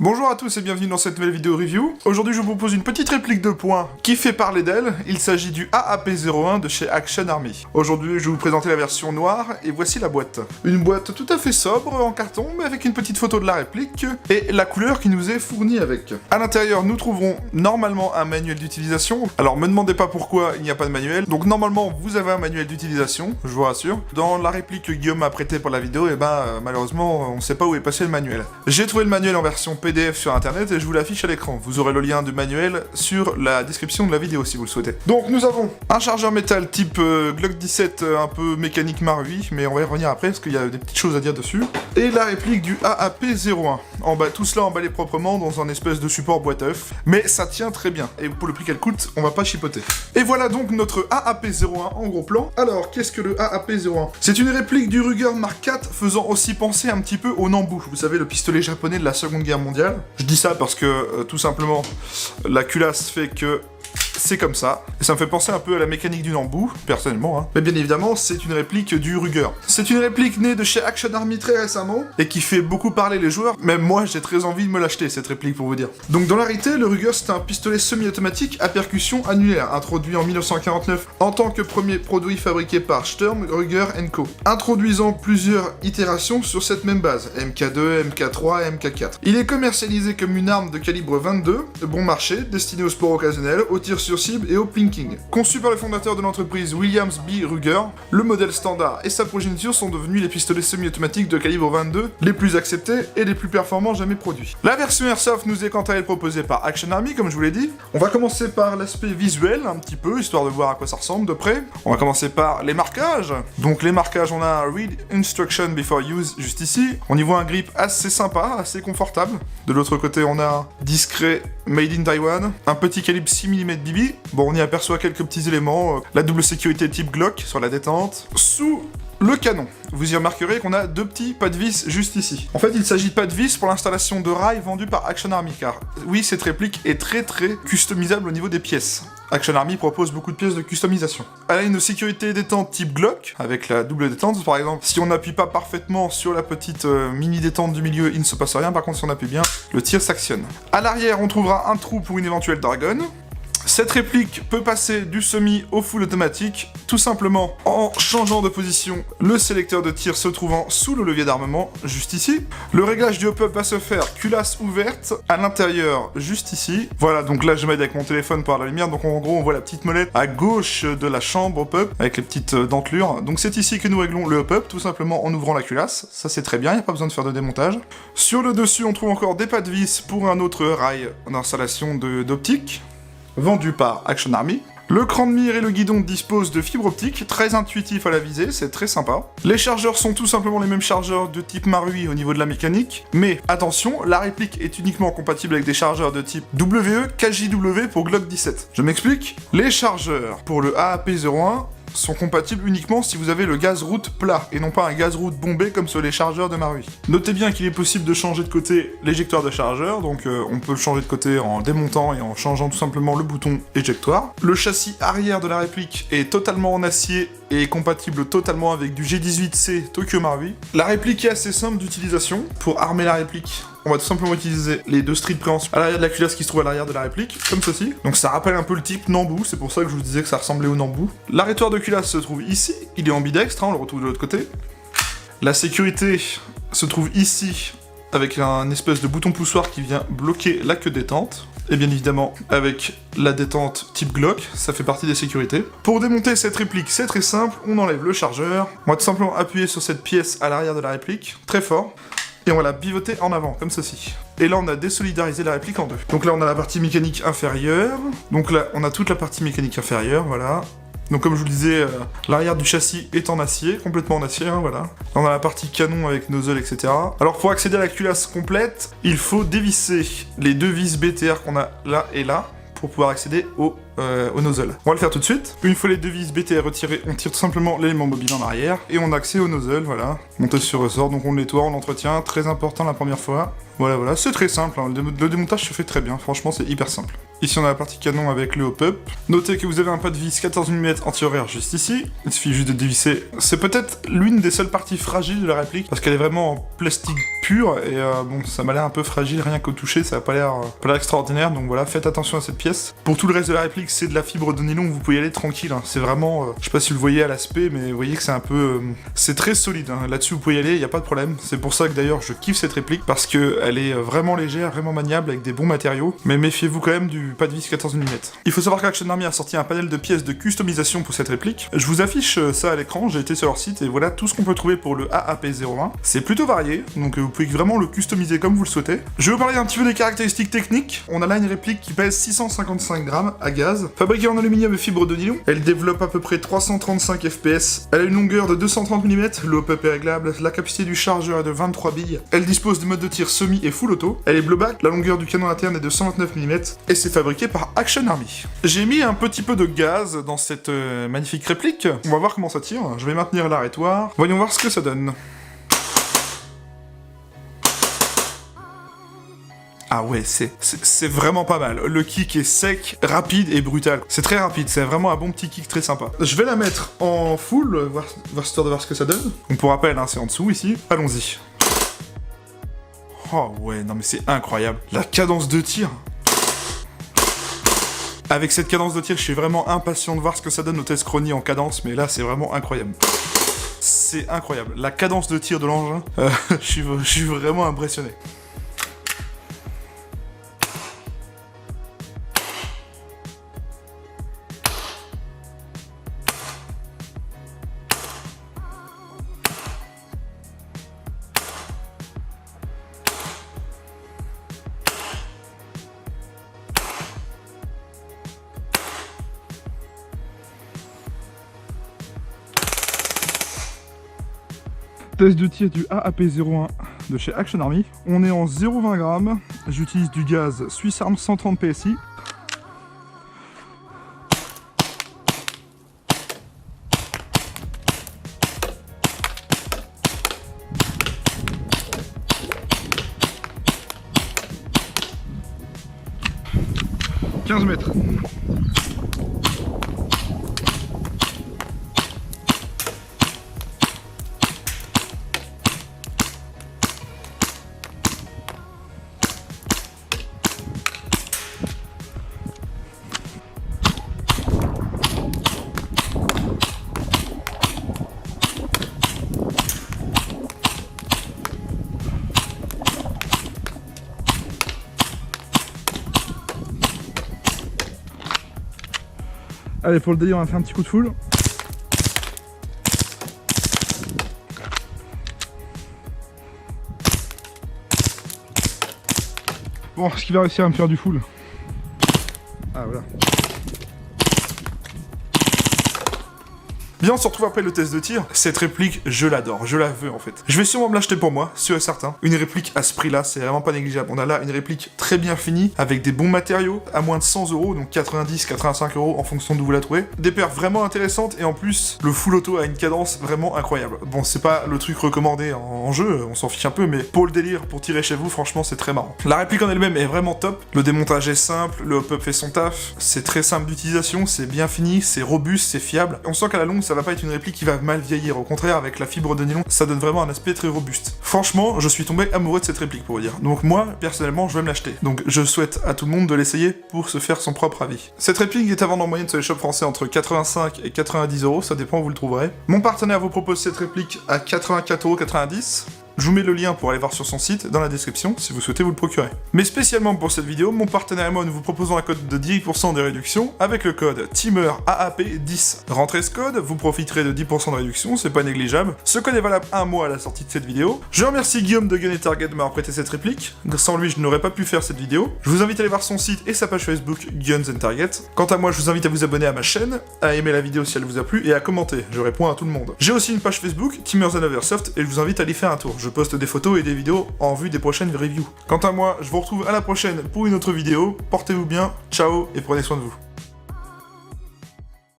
Bonjour à tous et bienvenue dans cette nouvelle vidéo review. Aujourd'hui je vous propose une petite réplique de points qui fait parler d'elle. Il s'agit du AAP01 de chez Action Army. Aujourd'hui je vais vous présenter la version noire et voici la boîte. Une boîte tout à fait sobre en carton mais avec une petite photo de la réplique et la couleur qui nous est fournie avec. À l'intérieur nous trouverons normalement un manuel d'utilisation. Alors me demandez pas pourquoi il n'y a pas de manuel. Donc normalement vous avez un manuel d'utilisation, je vous rassure. Dans la réplique que Guillaume m'a prêtée pour la vidéo, malheureusement on ne sait pas où est passé le manuel. J'ai trouvé le manuel en version PDF sur internet et je vous l'affiche à l'écran. Vous aurez le lien du manuel sur la description de la vidéo si vous le souhaitez. Donc nous avons un chargeur métal type Glock 17 un peu mécanique Marui, mais on va y revenir après parce qu'il y a des petites choses à dire dessus. Et la réplique du AAP01. Tout cela emballé proprement dans un espèce de support boîte à œufs, mais ça tient très bien. Et pour le prix qu'elle coûte, on va pas chipoter. Et voilà donc notre AAP01 en gros plan. Alors qu'est-ce que le AAP01? C'est une réplique du Ruger Mark IV faisant aussi penser un petit peu au Nambu. Vous savez, le pistolet japonais de la Seconde Guerre mondiale. Je dis ça parce que, tout simplement, la culasse fait que c'est comme ça. Et ça me fait penser un peu à la mécanique du Nambu, personnellement. Hein. Mais bien évidemment, c'est une réplique du Ruger. C'est une réplique née de chez Action Army très récemment, et qui fait beaucoup parler les joueurs. Même moi, j'ai très envie de me l'acheter, cette réplique, pour vous dire. Donc dans la réalité, le Ruger, c'est un pistolet semi-automatique à percussion annulaire, introduit en 1949 en tant que premier produit fabriqué par Sturm, Ruger & Co. Introduisant plusieurs itérations sur cette même base, MK2, MK3 et MK4. Il est commercialisé comme une arme de calibre 22, bon marché, destinée au sport occasionnel, au tir sur cible et au plinking. Conçu par le fondateur de l'entreprise Williams B. Ruger, le modèle standard et sa progéniture sont devenus les pistolets semi-automatiques de calibre 22 les plus acceptés et les plus performants jamais produits. La version Airsoft nous est quant à elle proposée par Action Army, comme je vous l'ai dit. On va commencer par l'aspect visuel, un petit peu, histoire de voir à quoi ça ressemble de près. On va commencer par les marquages. Donc les marquages, on a un Read Instruction Before Use, juste ici. On y voit un grip assez sympa, assez confortable. De l'autre côté, on a un discret Made in Taiwan, un petit calibre 6 mm BB. Bon, on y aperçoit quelques petits éléments, la double sécurité type Glock sur la détente. Sous le canon, vous y remarquerez qu'on a deux petits pas de vis juste ici. En fait, il s'agit de pas de vis pour l'installation de rails vendus par Action Army, car oui, cette réplique est très customisable au niveau des pièces. Action Army propose beaucoup de pièces de customisation. Elle a une sécurité détente type Glock, avec la double détente, par exemple. Si on n'appuie pas parfaitement sur la petite mini détente du milieu, il ne se passe rien. Par contre, si on appuie bien, le tir s'actionne. À l'arrière, on trouvera un trou pour une éventuelle Dragon. Cette réplique peut passer du semi au full automatique, tout simplement en changeant de position le sélecteur de tir se trouvant sous le levier d'armement, juste ici. Le réglage du hop-up va se faire culasse ouverte, à l'intérieur, juste ici. Voilà, donc là je m'aide avec mon téléphone pour avoir la lumière, donc en gros on voit la petite molette à gauche de la chambre hop-up, avec les petites dentelures. Donc c'est ici que nous réglons le hop-up, tout simplement en ouvrant la culasse. Ça c'est très bien, il n'y a pas besoin de faire de démontage. Sur le dessus, on trouve encore des pas de vis pour un autre rail d'installation d'optique, vendu par Action Army. Le cran de mire et le guidon disposent de fibres optiques, très intuitif à la visée, c'est très sympa. Les chargeurs sont tout simplement les mêmes chargeurs de type Marui au niveau de la mécanique, mais attention, la réplique est uniquement compatible avec des chargeurs de type WE, KJW pour Glock 17. Je m'explique. Les chargeurs pour le AAP01 sont compatibles uniquement si vous avez le gaz route plat, et non pas un gaz route bombé comme sur les chargeurs de Marui. Notez bien qu'il est possible de changer de côté l'éjecteur de chargeur, donc on peut le changer de côté en démontant et en changeant tout simplement le bouton éjectoire. Le châssis arrière de la réplique est totalement en acier et est compatible totalement avec du G18C Tokyo Marui. La réplique est assez simple d'utilisation. Pour armer la réplique, on va tout simplement utiliser les deux strips préhensibles à l'arrière de la culasse qui se trouve à l'arrière de la réplique, comme ceci. Donc ça rappelle un peu le type Nambu, c'est pour ça que je vous disais que ça ressemblait au Nambu. L'arrêtoire de culasse se trouve ici, il est ambidextre, on le retrouve de l'autre côté. La sécurité se trouve ici, avec un espèce de bouton poussoir qui vient bloquer la queue détente. Et bien évidemment, avec la détente type Glock, ça fait partie des sécurités. Pour démonter cette réplique, c'est très simple, on enlève le chargeur. On va tout simplement appuyer sur cette pièce à l'arrière de la réplique, très fort. Et on va la pivoter en avant, comme ceci. Et là, on a désolidarisé la réplique en deux. Donc là, on a la partie mécanique inférieure. Donc là, on a toute la partie mécanique inférieure, voilà. Donc comme je vous le disais, l'arrière du châssis est en acier, complètement en acier, hein, voilà. Là, on a la partie canon avec nozzle, etc. Alors pour accéder à la culasse complète, il faut dévisser les deux vis BTR qu'on a là et là, pour pouvoir accéder au au nozzle. On va le faire tout de suite. Une fois les deux vis BTR retirées, on tire tout simplement l'élément mobile en arrière et on a accès au nozzle, voilà. Montage sur ressort, donc on le nettoie, on l'entretient, très important la première fois. Voilà, c'est très simple, hein. Le démontage se fait très bien, franchement c'est hyper simple. Ici on a la partie canon avec le hop-up. Notez que vous avez un pas de vis 14 mm anti-horaire juste ici. Il suffit juste de dévisser. C'est peut-être l'une des seules parties fragiles de la réplique, parce qu'elle est vraiment en plastique pur, et bon, ça m'a l'air un peu fragile, rien qu'au toucher, ça a pas l'air extraordinaire, donc voilà, faites attention à cette pièce. Pour tout le reste de la réplique, c'est de la fibre de nylon, vous pouvez y aller tranquille, hein. C'est vraiment, je sais pas si vous le voyez à l'aspect, mais vous voyez que c'est un peu, c'est très solide, hein. Là-dessus vous pouvez y aller, y a pas de problème. C'est pour ça que d'ailleurs je kiffe cette réplique, parce que elle est vraiment légère, vraiment maniable, avec des bons matériaux, mais méfiez-vous quand même du pas de vis 14 mm. Il faut savoir qu'Action Army a sorti un panel de pièces de customisation pour cette réplique. Je vous affiche ça à l'écran, j'ai été sur leur site, et voilà tout ce qu'on peut trouver pour le AAP01. C'est plutôt varié, donc vous pouvez vraiment le customiser comme vous le souhaitez. Je vais vous parler un petit peu des caractéristiques techniques. On a là une réplique qui pèse 655 grammes à gaz, fabriquée en aluminium et fibre de nylon. Elle développe à peu près 335 fps. Elle a une longueur de 230 mm, le hop-up est réglable, la capacité du chargeur est de 23 billes. Elle dispose de modes de tir semi et full auto. Elle est blowback, la longueur du canon interne est de 129 mm, et c'est fabriqué par Action Army. J'ai mis un petit peu de gaz dans cette magnifique réplique. On va voir comment ça tire. Je vais maintenir l'arrêtoir. Voyons voir ce que ça donne. Ah ouais, c'est vraiment pas mal. Le kick est sec, rapide et brutal. C'est très rapide, c'est vraiment un bon petit kick très sympa. Je vais la mettre en full, histoire de voir ce que ça donne. Donc pour rappel, hein, c'est en dessous ici. Allons-y. Oh ouais, non mais c'est incroyable. La cadence de tir. Avec cette cadence de tir, je suis vraiment impatient de voir ce que ça donne au test chronie en cadence, mais là c'est vraiment incroyable. C'est incroyable. La cadence de tir de l'engin, je suis vraiment impressionné. Test de tir du AAP01 de chez Action Army. On est en 0,20 grammes. J'utilise du gaz Swiss Arms 130 PSI. « 15 mètres. Allez, pour le délire, on va faire un petit coup de full. Bon, est-ce qu'il va réussir à me faire du full? Ah, voilà. Bien, on se retrouve après le test de tir. Cette réplique, je l'adore, je la veux en fait. Je vais sûrement me l'acheter pour moi, sûr et certain. Une réplique à ce prix-là, c'est vraiment pas négligeable. On a là une réplique très bien finie, avec des bons matériaux, à moins de 100 €, donc 90, 85 € en fonction d'où vous la trouvez. Des paires vraiment intéressantes, et en plus, le full auto a une cadence vraiment incroyable. Bon, c'est pas le truc recommandé en jeu, on s'en fiche un peu, mais pour le délire, pour tirer chez vous, franchement, c'est très marrant. La réplique en elle-même est vraiment top. Le démontage est simple, le hop-up fait son taf, c'est très simple d'utilisation, c'est bien fini, c'est robuste, c'est fiable. On sent qu'à la longue, ça va pas être une réplique qui va mal vieillir. Au contraire, avec la fibre de nylon, ça donne vraiment un aspect très robuste. Franchement, je suis tombé amoureux de cette réplique, pour vous dire. Donc moi, personnellement, je vais me l'acheter. Donc je souhaite à tout le monde de l'essayer pour se faire son propre avis. Cette réplique est à vendre en moyenne sur les shops français entre 85 et 90 €, ça dépend où vous le trouverez. Mon partenaire vous propose cette réplique à 84,90 €. Je vous mets le lien pour aller voir sur son site dans la description si vous souhaitez vous le procurer. Mais spécialement pour cette vidéo, mon partenaire et moi nous vous proposons un code de 10% de réduction avec le code TEAMERAAP10. Rentrez ce code, vous profiterez de 10% de réduction, c'est pas négligeable. Ce code est valable un mois à la sortie de cette vidéo. Je remercie Guillaume de Gun & Target de m'avoir prêté cette réplique. Sans lui, je n'aurais pas pu faire cette vidéo. Je vous invite à aller voir son site et sa page Facebook Guns & Target. Quant à moi, je vous invite à vous abonner à ma chaîne, à aimer la vidéo si elle vous a plu et à commenter. Je réponds à tout le monde. J'ai aussi une page Facebook, Teamers & Oversoft, et je vous invite à y faire un tour. Je poste des photos et des vidéos en vue des prochaines reviews. Quant à moi, je vous retrouve à la prochaine pour une autre vidéo. Portez-vous bien, ciao et prenez soin de vous.